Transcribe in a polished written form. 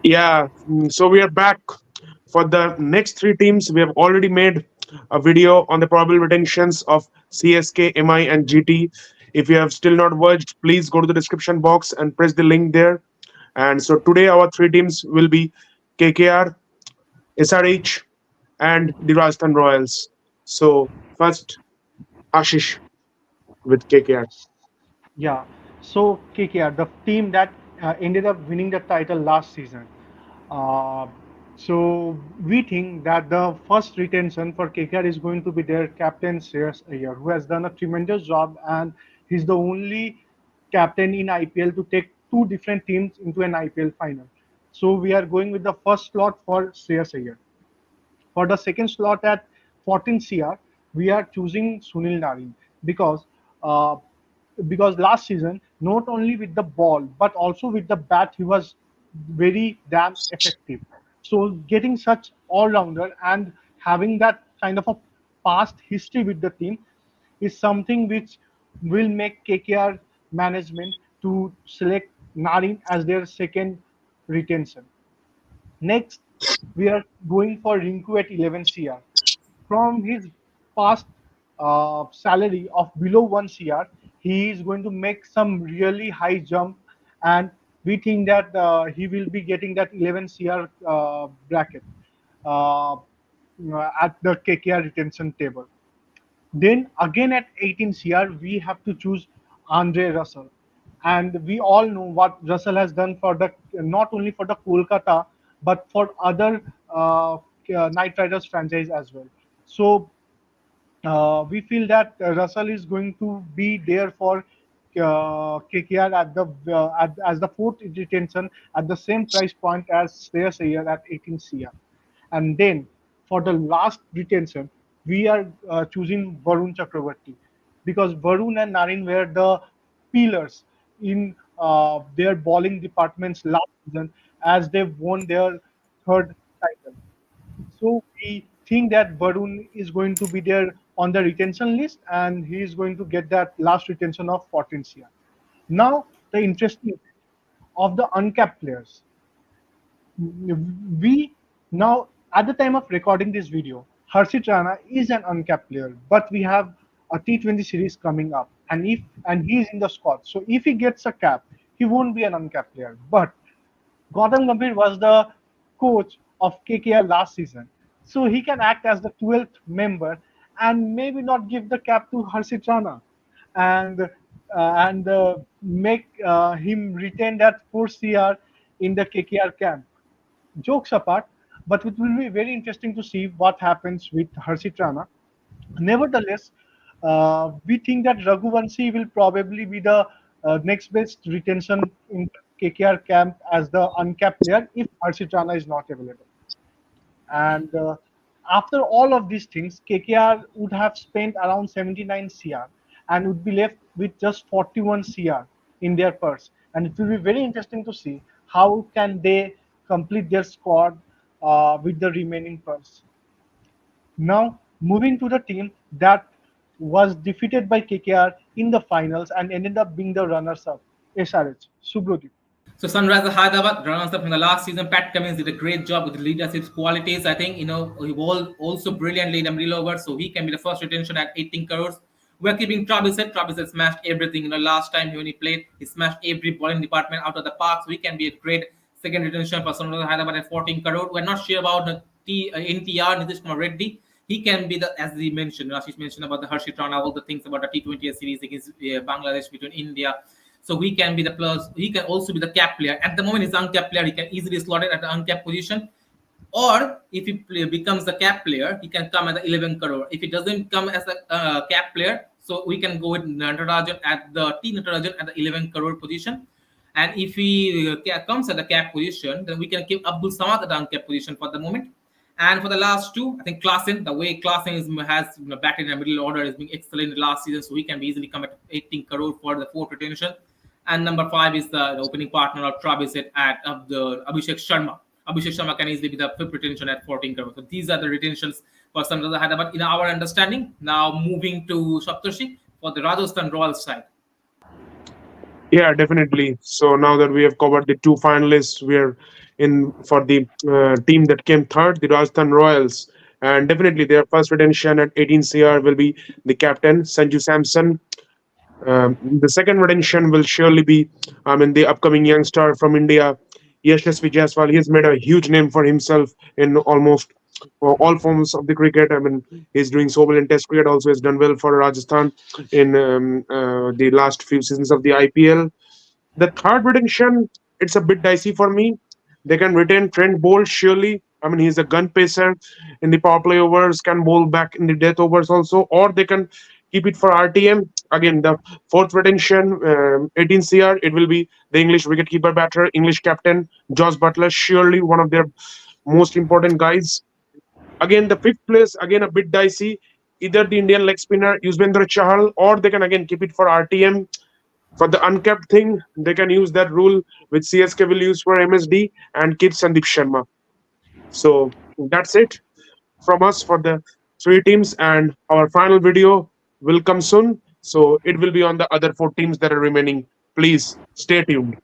Yeah, so we are back for the next three teams. We have already made a video on the probable retentions of CSK, MI, and GT. If you have still not watched, please go to the description box and press the link there. And so today, our three teams will be KKR, SRH, and the Rajasthan Royals. So, first, Ashish with KKR. Yeah. So KKR, the team that ended up winning the title last season. Uh, so we think that the first retention for KKR is going to be their captain Shreyas Iyer, who has done a tremendous job, and he's the only captain in IPL to take two different teams into an IPL final. So we are going with the first slot for Shreyas Iyer. For the second slot at 14 CR, we are choosing Sunil Narine because uh, because last season, not only with the ball but also with the bat, he was very damn effective. So getting such all-rounder and having that kind of a past history with the team is something which will make KKR management to select Narine as their second retention. Next, we are going for Rinku at 11 CR. From his past salary of below 1 CR, he is going to make some really high jump, and we think that he will be getting that 11 CR bracket uh, at the KKR retention table. Then again at 18 CR, we have to choose Andre Russell. And we all know what Russell has done for the not only for the Kolkata but for other Knight Riders franchise as well. So we feel that Russell is going to be there for KKR at as the fourth retention at the same price point as Shreyas Iyer at 18 CR. And then for the last retention, we are choosing Varun Chakravarti because Varun and Narin were the pillars in their bowling departments last season as they won their third title. So we think that Varun is going to be there on the retention list and he is going to get that last retention of 14 CR. Now, the interesting of the uncapped players. We now, at the time of recording this video, Harshit Rana is an uncapped player, but we have a T20 series coming up, and he is in the squad. So if he gets a cap, he won't be an uncapped player. But Gautam Gambhir was the coach of KKR last season, so he can act as the 12th member and maybe not give the cap to Harshit Rana, and make him retain that 4 CR in the KKR camp. Jokes apart, but it will be very interesting to see what happens with Harshit Rana. Nevertheless, we think that Raghuvanshi will probably be the next best retention in KKR camp as the uncapped player if Harshit Rana is not available. And after all of these things, KKR would have spent around 79 CR and would be left with just 41 CR in their purse. And it will be very interesting to see how can they complete their squad with the remaining purse. Now, moving to the team that was defeated by KKR in the finals and ended up being the runners-up, SRH, Subrodip. So Sunrisers Hyderabad runs up from the last season. Pat Cummins did a great job with the leadership qualities. I think he bowled also brilliantly in the middle over, so he can be the first retention at 18 crores. We're keeping Travis Head. Travis Head smashed everything. Last time when he played, he smashed every bowling department out of the park. So he can be a great second retention for Sunrisers Hyderabad at 14 crore. We're not sure about the NTR Nitish Kumar Reddy. He can be the, as he mentioned, Rashish mentioned about the Harshit Rana, all the things about the T20 series against Bangladesh between India. So he can be the plus. He can also be the cap player. At the moment, he's uncapped player. He can easily slot it at the uncapped position. Or if he becomes the cap player, he can come at the 11 crore. If he doesn't come as a cap player, so we can go with Natarajan at the T Natarajan at the 11 crore position. And if he comes at the cap position, then we can keep Abdul Samad at the uncapped position for the moment. And for the last two, I think Klassen, the way Klassen has batted in the middle order is being excellent last season, so he can be easily come at 18 crore for the fourth retention. And number five is the opening partner of Travis at the Abhishek Sharma. Abhishek Sharma can easily be the fifth retention at 14 crore. So these are the retentions for Sunrisers Hyderabad in our understanding. Now moving to Saptarshi for the Rajasthan Royals side. Yeah, definitely. So now that we have covered the two finalists, we're in for the team that came third, the Rajasthan Royals. And definitely their first retention at 18 CR will be the captain, Sanju Samson. The second retention will surely be, the upcoming youngster from India, Yashasvi Jaiswal. He's made a huge name for himself in almost all forms of the cricket. I mean, he's doing so well in Test cricket. Also, has done well for Rajasthan in the last few seasons of the IPL. The third retention, it's a bit dicey for me. They can retain Trent Bolt surely. I mean, he's a gun pacer in the power play overs, can bowl back in the death overs also, or they can keep it for RTM. Again, the fourth retention, 18 CR, it will be the English wicketkeeper batter, English captain, Josh Butler, surely one of their most important guys. Again, the fifth place, again a bit dicey. Either the Indian leg spinner, Yuzvendra Chahal, or they can again keep it for RTM. For the uncapped thing, they can use that rule which CSK will use for MSD and keep Sandeep Sharma. So that's it from us for the three teams, and our final video will come soon. So it will be on the other four teams that are remaining. Please stay tuned.